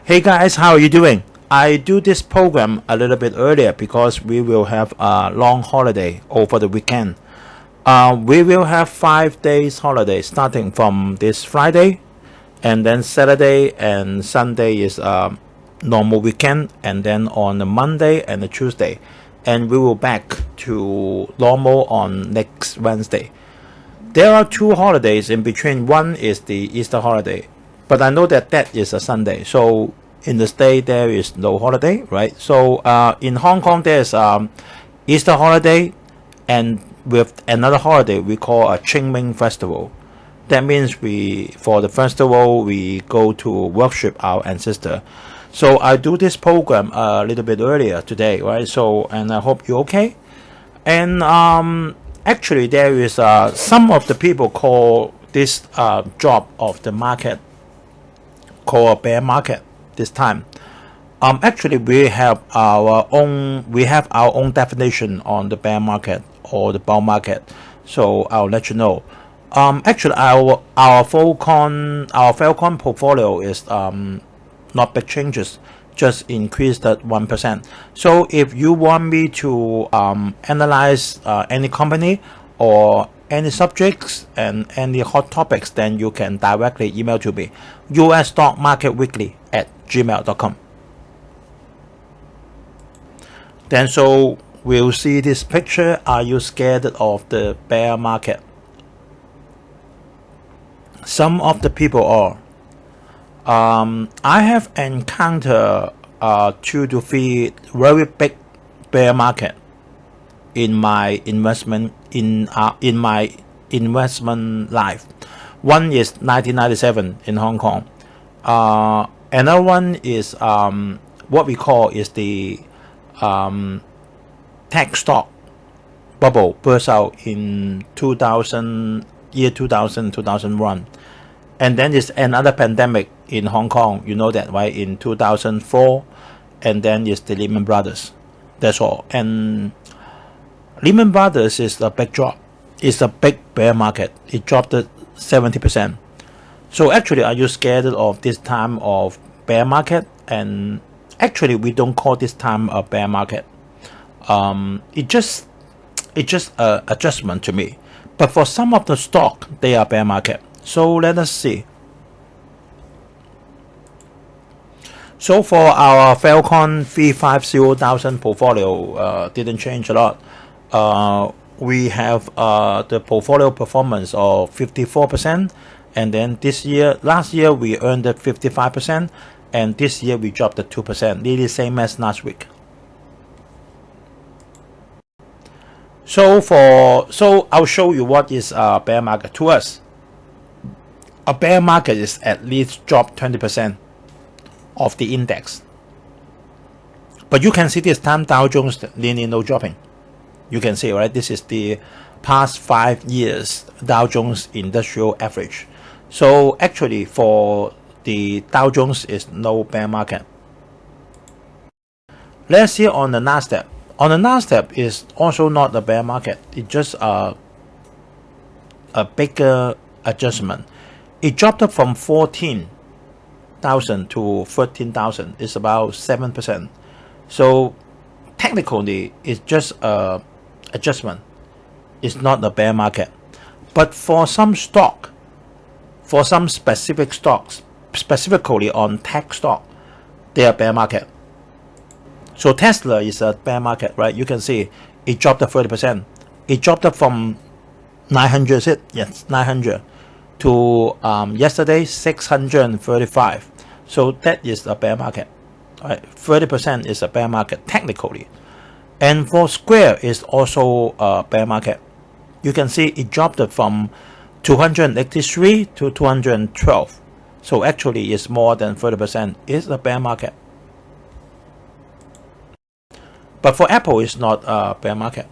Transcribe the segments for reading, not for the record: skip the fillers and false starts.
Hey guys, how are you doing? I do this program a little bit earlier because we will have a long holiday over the weekend. We will have 5 days holiday starting from this Friday, and then Saturday and Sunday is normal weekend, and then on the Monday and the Tuesday, and we will back to normal on next Wednesday. There are 2 holidays in between. One is the Easter holiday, but I know that is a Sunday. So in the state there is no holiday, right? So in Hong Kong there's Easter holiday, and with another holiday we call a Qingming festival. That means for the festival we go to worship our ancestor. So I do this program a little bit earlier today, right? So, and I hope you're okay. And actually, there is some of the people call this job of the market called a bear market this time. Actually, we have our own definition on the bear market or the bull market. So I'll let you know. Actually, our Falcon portfolio is not big changes, just increased at 1%. So if you want me to analyze any company or any subjects and any hot topics, then you can directly email to me, usstockmarketweekly@gmail.com. Then so we'll see this picture. Are you scared of the bear market? Some of the people are. I have encountered 2 to 3 very big bear market in my investment life. One is 1997 in Hong Kong. Another one is what we call is the tech stock bubble burst out in 2000, 2001. And then there's another pandemic in Hong Kong, you know that, right, in 2004, and then it's the Lehman Brothers. That's all. And Lehman Brothers is a big drop. It's a big bear market. It dropped 70%. So actually, are you scared of this time of bear market? And actually, we don't call this time a bear market. It's just a adjustment to me. But for some of the stock, they are bear market. So let us see. So for our Falcon 350,000 portfolio, didn't change a lot. We have the portfolio performance of 54%, and then last year we earned 55%, and this year we dropped 2%, nearly same as last week. So I'll show you what is a bear market to us. A bear market is at least dropped 20% of the index. But you can see this time Dow Jones nearly no dropping. You can see, right? This is the past 5 years Dow Jones industrial average. So actually for the Dow Jones is no bear market. Let's see on the Nasdaq. On the Nasdaq is also not a bear market. It's just a bigger adjustment. It dropped up from 14,000 to 13,000. It's about 7%. So technically, it's just a adjustment. It's not a bear market. But for some stock, for some specific stocks, specifically on tech stock, they are bear market. So Tesla is a bear market, right? You can see it dropped up 30%. It dropped up from 900, is it? Yes, 900 to yesterday 635. So that is a bear market. Right? 30% is a bear market technically. And for Square is also a bear market. You can see it dropped from 283 to 212. So actually it's more than 30%. It's a bear market. But for Apple, it's not a bear market.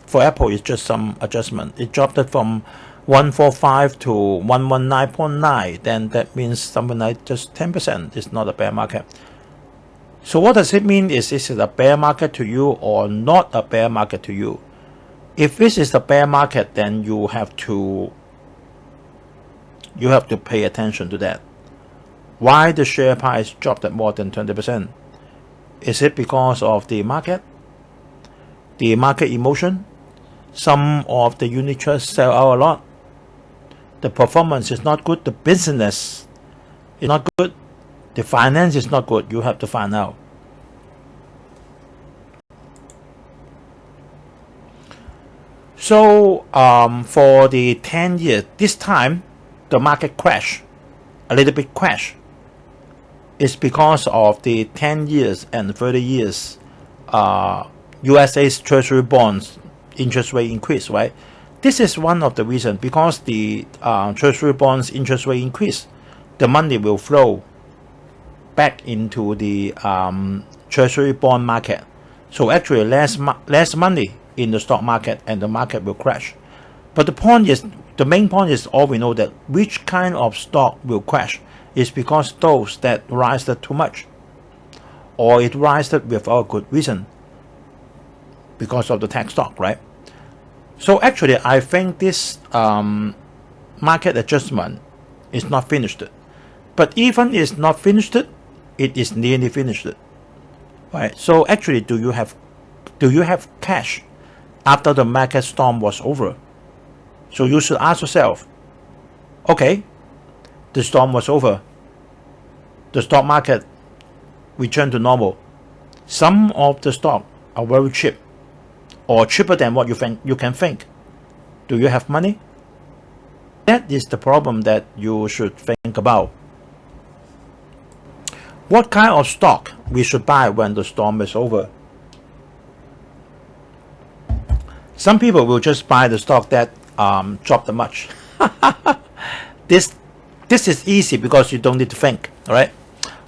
For Apple, it's just some adjustment. It dropped from 145 to 119.9. Then that means something like just 10%. It's not a bear market. So what does it mean? Is this a bear market to you or not a bear market to you? If this is a bear market, then you have to pay attention to that. Why the share price dropped at more than 20%? Is it because of the market emotion? Some of the unit trusts sell out a lot. The performance is not good. The business is not good. The finance is not good. You have to find out. So for the 10 years, this time the market crash, a little bit crash. It's because of the 10 years and 30 years USA's treasury bonds interest rate increase, right? This is one of the reasons, because the treasury bonds interest rate increase, the money will flow back into the treasury bond market. So actually less money in the stock market, and the market will crash. But the main point is, all we know that which kind of stock will crash is because those that rise too much, or it rises without good reason, because of the tech stock, right? So actually I think this market adjustment is not finished. But even it's not finished, it is nearly finished, right? So actually, do you have cash after the market storm was over? So you should ask yourself, okay, the storm was over, the stock market returned to normal. Some of the stock are very cheap, or cheaper than what you can think. Do you have money? That is the problem that you should think about. What kind of stock we should buy when the storm is over? Some people will just buy the stock that dropped much. This is easy because you don't need to think, all right?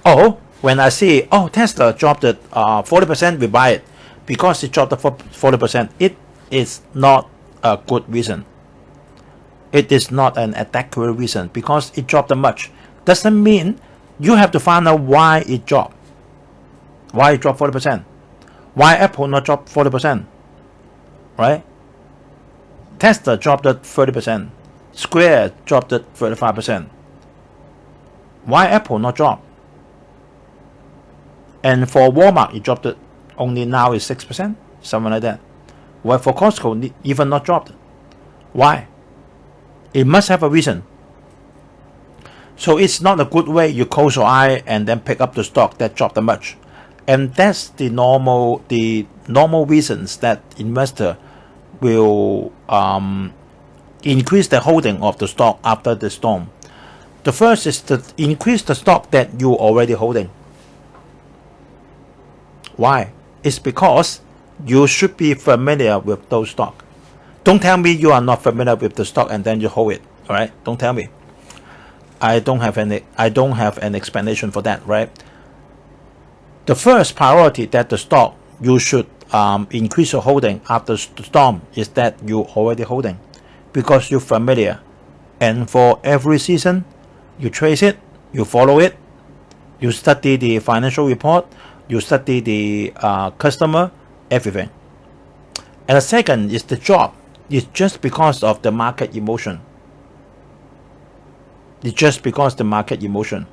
Oh, when I see, oh, Tesla dropped it 40%, we buy it because it dropped 40%. It is not a good reason. It is not an adequate reason, because it dropped much. Doesn't mean you have to find out why it dropped. Why it dropped 40%? Why Apple not dropped 40%? Right? Tesla dropped it 30%. Square dropped it 35%. Why Apple not drop? And for Walmart, it dropped it only now is 6%, something like that. Why for Costco even not dropped? Why? It must have a reason. So it's not a good way you close your eye and then pick up the stock that dropped much. And that's the normal reasons that investor will increase the holding of the stock after the storm. The first is to increase the stock that you already holding. Why? It's because you should be familiar with those stock. Don't tell me you are not familiar with the stock and then you hold it. All right? Don't tell me. I don't have an explanation for that, right? The first priority that the stock you should increase your holding after the storm is that you already holding, because you're familiar, and for every season you trace it, you follow it, you study the financial report, you study the customer, everything. And the second is the drop. It's just because of the market emotion. It's just because the market emotion,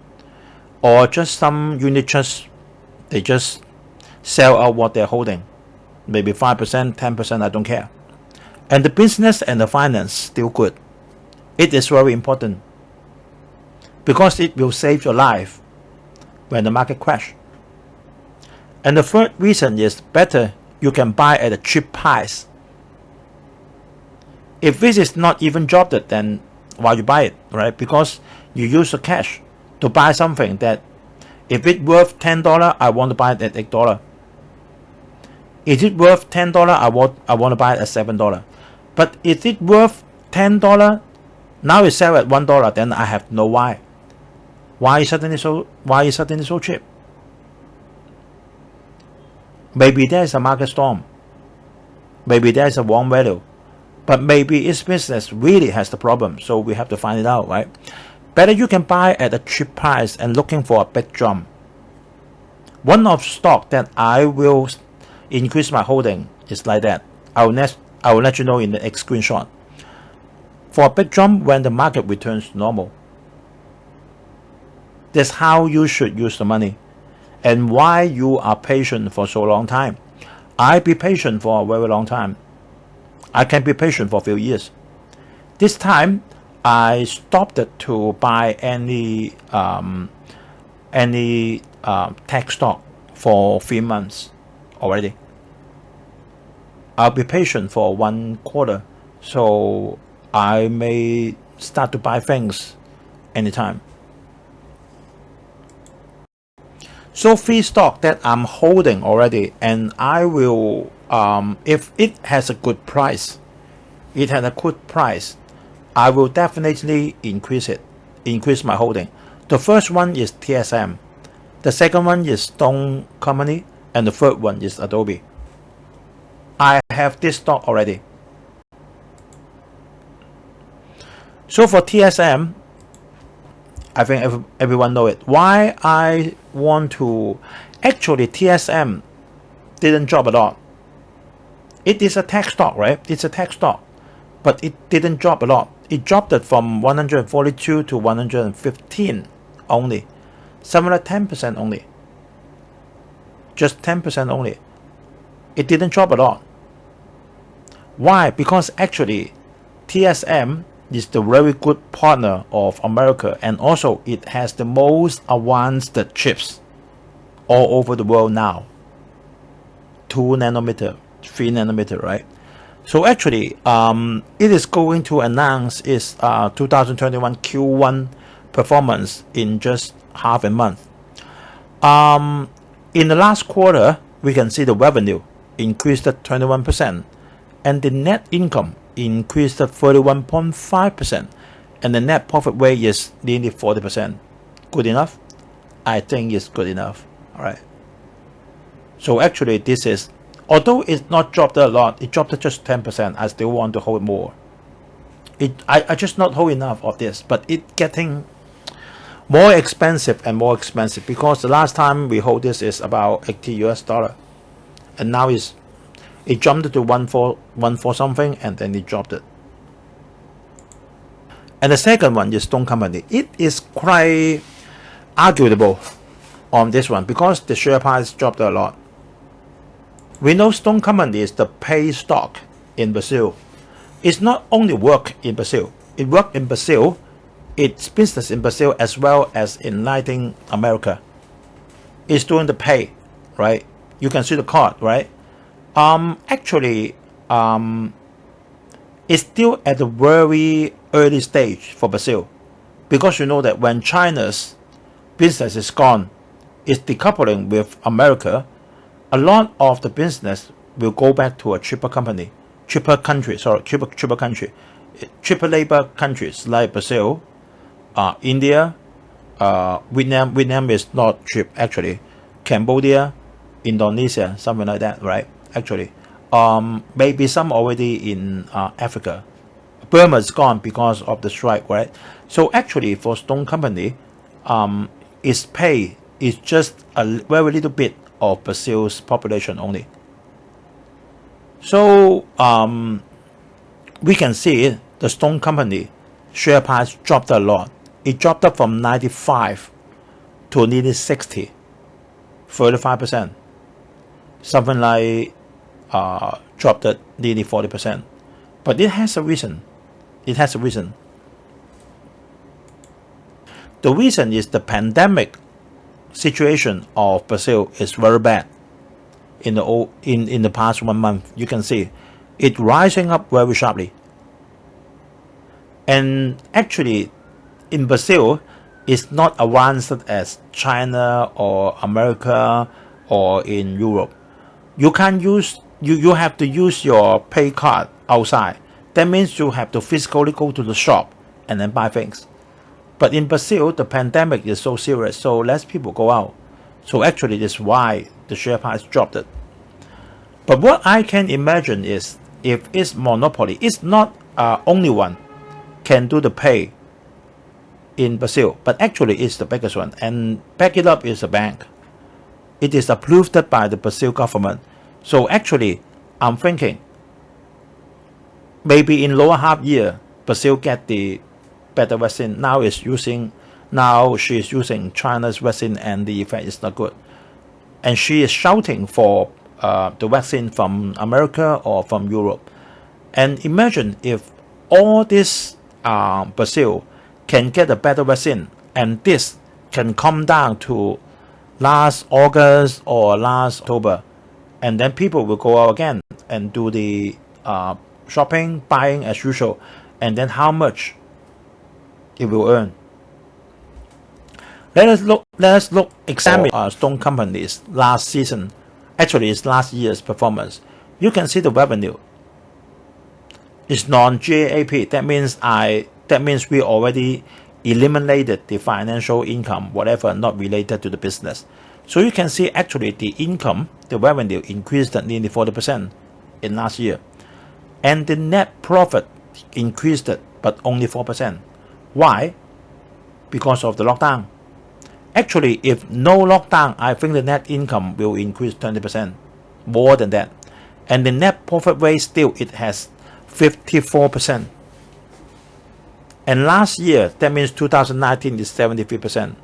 or just some unit trusts, they just sell out what they're holding, maybe 5%, 10%, I don't care. And the business and the finance still good. It is very important, because it will save your life when the market crash. And the third reason is, better you can buy at a cheap price. If this is not even dropped, then why you buy it, right? Because you use the cash to buy something that, if it's worth $10, I want to buy it at $8. Is it worth $10? I want to buy it at $7. But is it worth $10? Now it's sell at $1, then I have to know why. Why is suddenly so cheap? Maybe there is a market storm. Maybe there is a wrong value. But maybe its business really has the problem, so we have to find it out, right? Better you can buy at a cheap price and looking for a big jump. One of stock that I will increase my holding is like that. I will let you know in the next screenshot. For a big jump when the market returns to normal. That's how you should use the money, and why you are patient for so long time. I be patient for a very long time. I can be patient for a few years. This time, I stopped to buy any tech stock for 3 months already. I'll be patient for 1 quarter, so I may start to buy things anytime. So 3 stock that I'm holding already, and I will, if it has a good price, I will definitely increase my holding. The first one is TSM, the second one is Stone Company, and the third one is Adobe. I have this stock already. So for TSM, I think everyone know it. Why I want to, actually TSM didn't drop a lot. It is a tech stock, right? It's a tech stock, but it didn't drop a lot. It dropped it from 142 to 115 only. Similar 10% only. Just 10% only. It didn't drop a lot. Why? Because actually TSM is the very good partner of America, and also it has the most advanced chips all over the world now. 2 nanometer, 3 nanometer, right? So actually, it is going to announce its 2021 Q1 performance in just half a month. In the last quarter, we can see the revenue increased at 21%, and the net income increased at 31.5%, and the net profit rate is nearly 40%. Good enough? I think it's good enough. All right. So actually, this is, although it's not dropped a lot, it dropped to just 10%. I still want to hold more. I just not hold enough of this, but it getting more expensive and more expensive, because the last time we hold this is about $80, and now it jumped to 1.4 something, and then it dropped it. And the second one is Stone Company. It is quite arguable on this one because the share price dropped a lot. We know Stone Company is the pay stock in Brazil. It's not only work in Brazil. It work in Brazil, its business in Brazil as well as in Latin America. It's doing the pay, right? You can see the card, right? Actually, it's still at a very early stage for Brazil, because you know that when China's business is gone, it's decoupling with America, a lot of the business will go back to a cheaper country, cheaper labor countries like Brazil, India, Vietnam. Vietnam is not cheap actually. Cambodia, Indonesia, something like that, right? Actually, maybe some already in Africa. Burma is gone because of the strike, right? So actually, for Stone Company, its pay is just a very little bit of Brazil's population only. So we can see the Stone Company share price dropped a lot. It dropped up from 95 to nearly 60, 35%. Something like dropped at nearly 40%. But it has a reason. It has a reason. The reason is the pandemic situation of Brazil is very bad. In the past 1 month, you can see it rising up very sharply. And actually, in Brazil, it's not advanced as China or America or in Europe. You can't use, you have to use your pay card outside. That means you have to physically go to the shop and then buy things. But in Brazil, the pandemic is so serious, so less people go out. So actually, that's why the share price dropped it. But what I can imagine is, if it's monopoly, it's not only one can do the pay in Brazil, but actually it's the biggest one, and back it up is a bank. It is approved by the Brazil government. So actually, I'm thinking maybe in lower half year, Brazil get the better vaccine. Now Now she is using China's vaccine and the effect is not good. And she is shouting for the vaccine from America or from Europe. And imagine if all this Brazil can get a better vaccine, and this can come down to last August or last October, and then people will go out again and do the shopping, buying as usual, and then how much it will earn. Let us look examine stone companies last season. Actually, it's last year's performance. You can see the revenue. It's non-GAAP. That means we already eliminated the financial income, whatever not related to the business. So you can see actually the income, the revenue increased at nearly 40% in last year, and the net profit increased but only 4%. Why? Because of the lockdown. Actually, if no lockdown, I think the net income will increase 20%, more than that. And the net profit rate still, it has 54%. And last year, that means 2019 is 73%.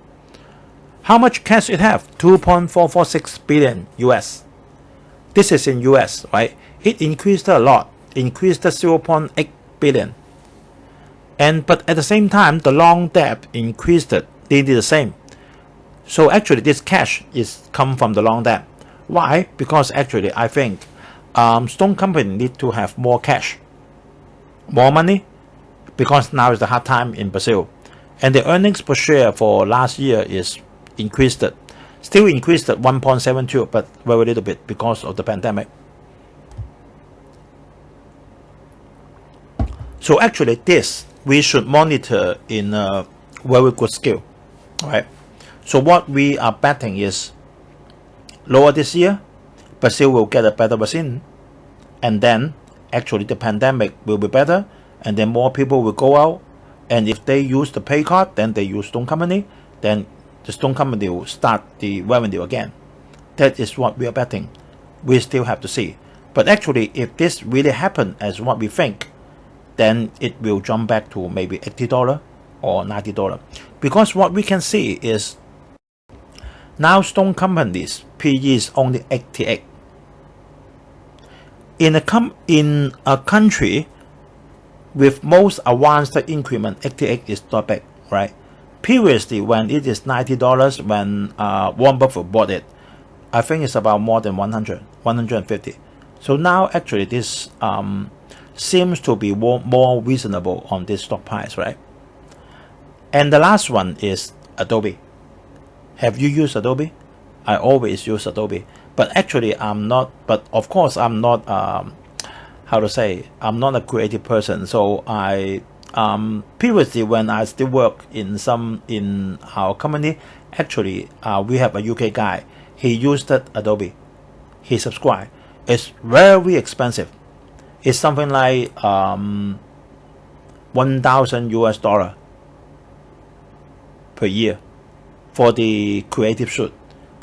How much cash it have? 2.446 billion US. This is in US, right? It increased a lot, increased to 0.8 billion. But at the same time, the long debt increased nearly the same. So actually, this cash is come from the long debt. Why? Because actually, I think stone company need to have more cash, more money, because now is the hard time in Brazil, and the earnings per share for last year is increased, still increased at 1.72, but very little bit because of the pandemic. So actually, this we should monitor in a very good scale, right? So what we are betting is lower this year, Brazil will get a better vaccine, and then actually the pandemic will be better, and then more people will go out, and if they use the pay card, then they use stone company, then the stone company will start the revenue again. That is what we are betting. We still have to see. But actually, if this really happen as what we think, then it will jump back to maybe $80 or $90. Because what we can see is now stone companies PE is only 88. In a country with most advanced increment, 88 is not big, right? Previously, when it is $90, when Warren Buffett bought it, I think it's about more than 100, 150. So now actually this seems to be more reasonable on this stock price, right? And the last one is Adobe. Have you used Adobe? I always use Adobe, but actually I'm not. But of course I'm not. How to say? I'm not a creative person. So I previously when I still work in our company, actually we have a UK guy. He used Adobe. He subscribed. It's very expensive. It's something like $1,000 per year for the creative suite,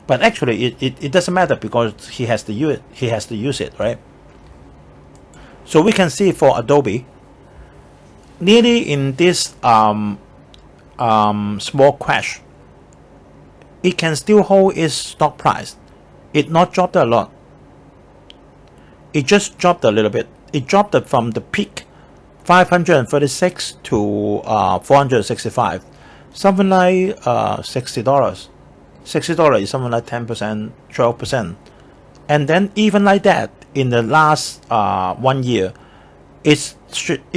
but actually it doesn't matter because he has to use it, right? So we can see for Adobe, nearly in this small crash, it can still hold its stock price. It not dropped a lot. It just dropped a little bit. It dropped from the peak 536 to 465. Something like $60. $60 is something like 10%, 12%. And then even like that, in the last 1 year, its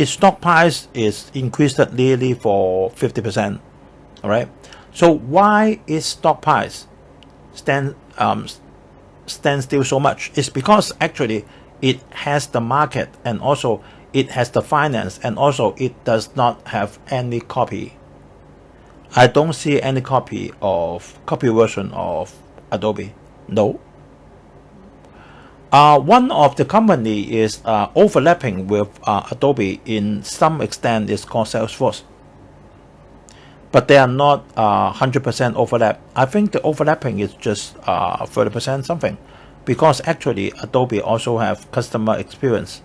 stock price is increased nearly for 50%. All right. So why is stock price stand still so much? It's because actually it has the market, and also it has the finance, and also it does not have any copy. I don't see any copy version of Adobe. No. One of the company is overlapping with Adobe in some extent is called Salesforce. But they are not 100% overlap. I think the overlapping is just 30% something, because actually Adobe also have customer experience,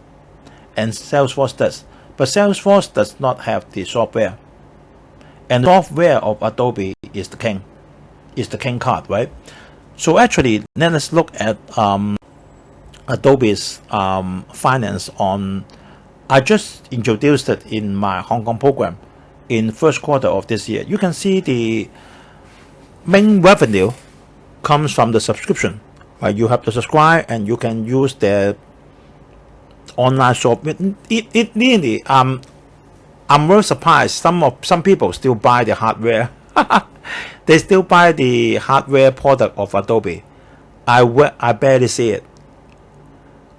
and Salesforce does. But Salesforce does not have the software. and the software of Adobe is the king card, right? So actually, let us look at Adobe's finance on. I just introduced it in my Hong Kong program in first quarter of this year. You can see the main revenue comes from the subscription. Right? You have to subscribe and you can use the online shop. It really I'm very surprised. Some people still buy the hardware. They still buy the hardware product of Adobe. I barely see it.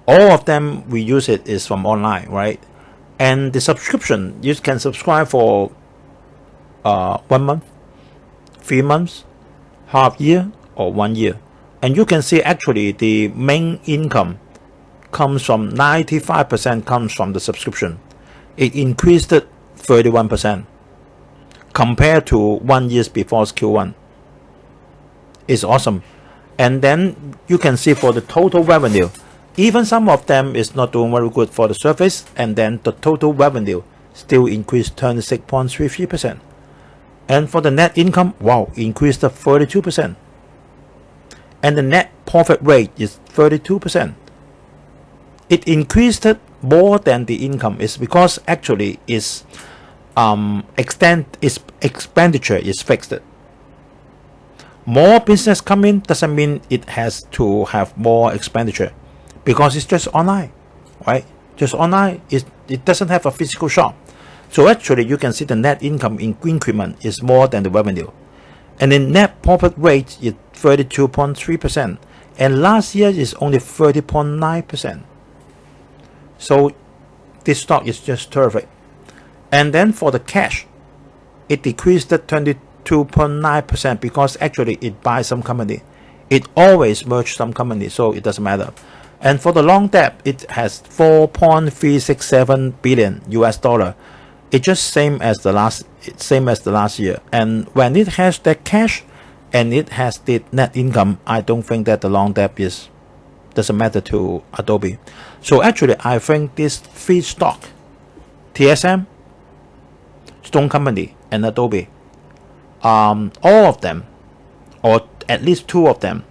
All of them we use it is from online, right? And the subscription, you can subscribe for 1 month, 3 months, half year, or 1 year. And you can see actually the main income comes from 95% comes from the subscription. It increased 31% compared to 1 year before Q1. It's awesome. And then you can see for the total revenue, even some of them is not doing very good for the service, and then the total revenue still increased 26.33%. And for the net income, wow, increased 32%. And the net profit rate is 32%. It increased more than the income is because actually its expenditure is fixed. More business come in doesn't mean it has to have more expenditure, because it's just online, right? Just online, it doesn't have a physical shop. So actually you can see the net income increment is more than the revenue. And the net profit rate is 32.3%. And last year is only 30.9%. So this stock is just terrific. And then for the cash, it decreased 22.9% because actually it buys some company. It always merges some company, so it doesn't matter. And for the long debt, it has 4.367 billion US dollar. It's just same as the last year. And when it has that cash and it has the net income, I don't think that the long debt doesn't matter to Adobe. So actually, I think this three stock, TSM, Stone Company, and Adobe, all of them, or at least two of them,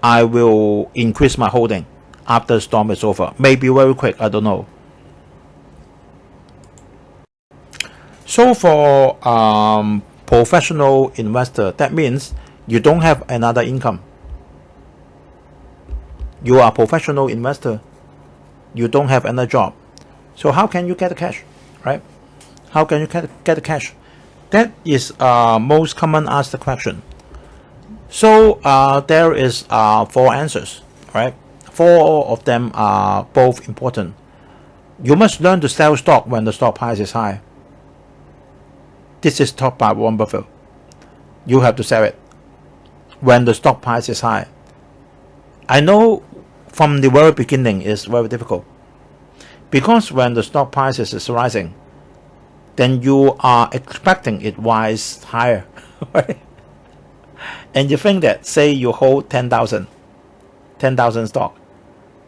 I will increase my holding after the storm is over. Maybe very quick, I don't know. So for professional investor, that means you don't have another income. You are a professional investor. You don't have another job. So how can you get the cash, right? How can you get the cash? That is most common asked question. So there is 4 answers, right? 4 of them are both important. You must learn to sell stock when the stock price is high. This is taught by Warren Buffett. You have to sell it when the stock price is high. I know from the very beginning it's very difficult, because when the stock price is rising, then you are expecting it rise higher, right? And you think that, say you hold 10,000 stock,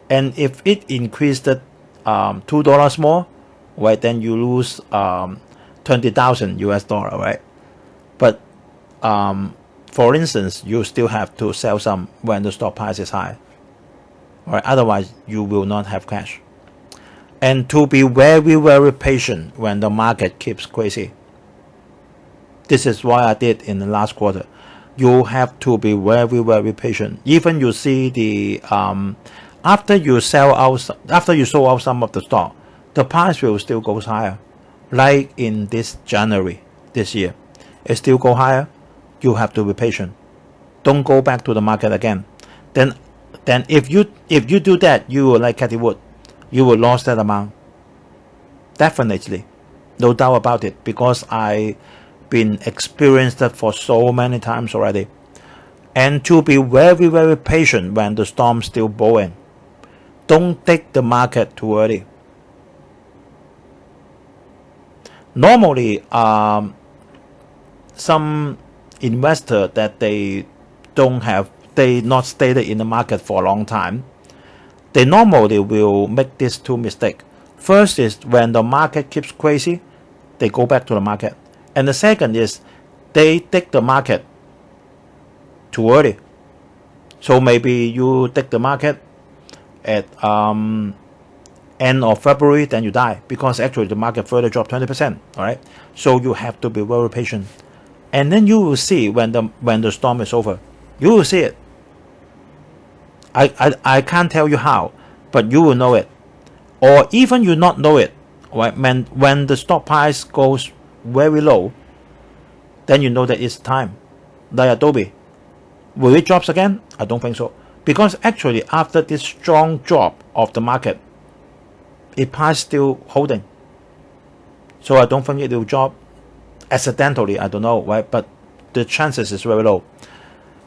and if it increased $2 more, right, then you lose 20,000 US dollar, right? But for instance, you still have to sell some when the stock price is high, right? Otherwise you will not have cash. And to be very, very patient when the market keeps crazy. This is what I did in the last quarter. You have to be very, very patient. Even you see the after you sold out some of the stock, the price will still go higher. Like in this January this year, it still go higher. You have to be patient. Don't go back to the market again. Then if you do that, you will like Cathy Wood. You will lose that amount. Definitely, no doubt about it, because I been experienced that for so many times already. And to be very, very patient when the storm's still blowing. Don't take the market too early. Normally, some investor that they not stayed in the market for a long time, they normally will make these 2 mistakes. First is when the market keeps crazy, they go back to the market. And the second is they take the market too early. So maybe you take the market at end of February, then you die, because actually the market further dropped 20%. All right, so you have to be very patient, and then you will see when the storm is over. You will see it. I can't tell you how, but you will know it, or even you not know it. Right? When the stock price goes very low, then you know that it's time. Like Adobe, will it drops again? I don't think so, because actually after this strong drop of the market, it price still holding. So I don't think it will drop accidentally. I don't know, right? But the chances is very low.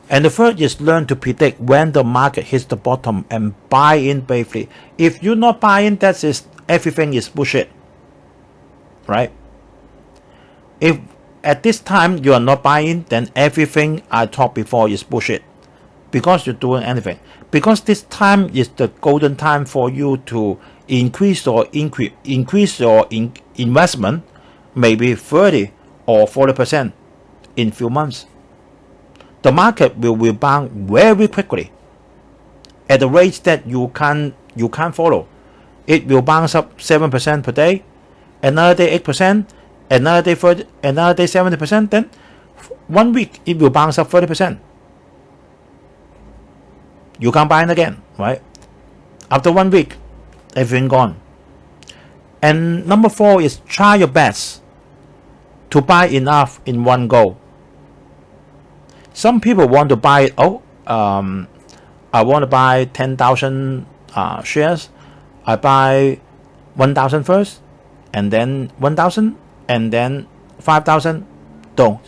And the third is learn to predict when the market hits the bottom and buy in briefly. If you not buy in, that is everything is bullshit, right? If at this time you are not buying, then everything I talked before is bullshit, because you're doing anything. Because this time is the golden time for you to increase your investment, maybe 30 or 40% in few months. The market will rebound very quickly at the rate that you can't follow. It will bounce up 7% per day, another day 8%, another day 30, another day 70%. Then 1 week it will bounce up 30%. You can't buy it again, right? After 1 week, everything gone. And number 4 is try your best to buy enough in one go. Some people want to buy, I want to buy 10,000 shares. I buy 1,000 first, and then 1,000, and then 5,000. Don't.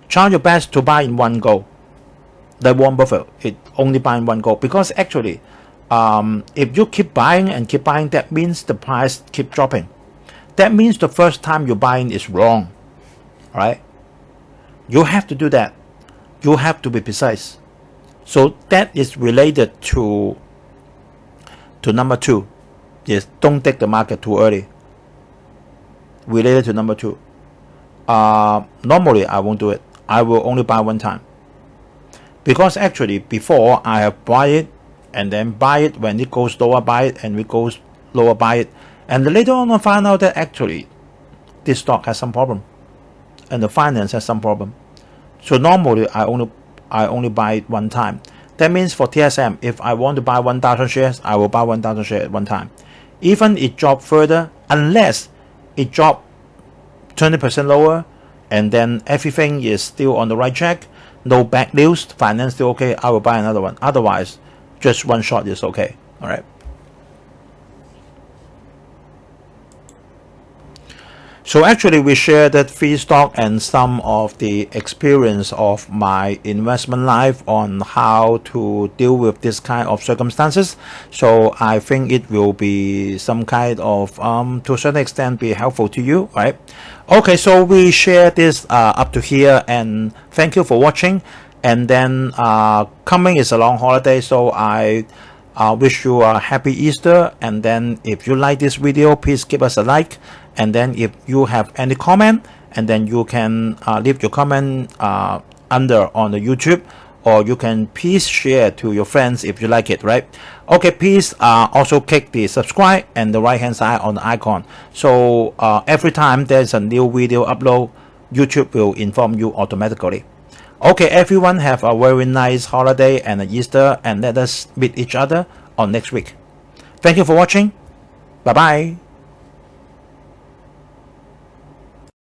Try your best to buy in one go. Like Warren Buffett, it only buy in one go, because actually, if you keep buying and keep buying, that means the price keep dropping. That means the first time you're buying is wrong, right? You have to do that. You have to be precise. So that is related to number 2. Is don't take the market too early. Related to number 2. Normally I won't do it. I will only buy one time. Because actually before I have buy it and then buy it when it goes lower, buy it, and it goes lower, buy it, and later on I find out that actually this stock has some problem and the finance has some problem. So normally I only buy it one time. That means for TSM, if I want to buy 1,000 shares, I will buy 1,000 shares at one time. Even it drop further, unless it drop 20% lower, and then everything is still on the right track, no bad news, finance still okay, I will buy another one. Otherwise, just one shot is okay. All right. So actually we share that 3 stock and some of the experience of my investment life on how to deal with this kind of circumstances. So I think it will be some kind of to a certain extent be helpful to you, right? Okay, so we share this up to here, and thank you for watching. And then coming is a long holiday, so I wish you a happy Easter. And then if you like this video, please give us a like. And then if you have any comment, and then you can leave your comment under on the YouTube, or you can please share to your friends if you like it, right? Okay, please also click the subscribe and the right hand side on the icon. So every time there's a new video upload, YouTube will inform you automatically. Okay, everyone have a very nice holiday and an Easter, and let us meet each other on next week. Thank you for watching. Bye bye.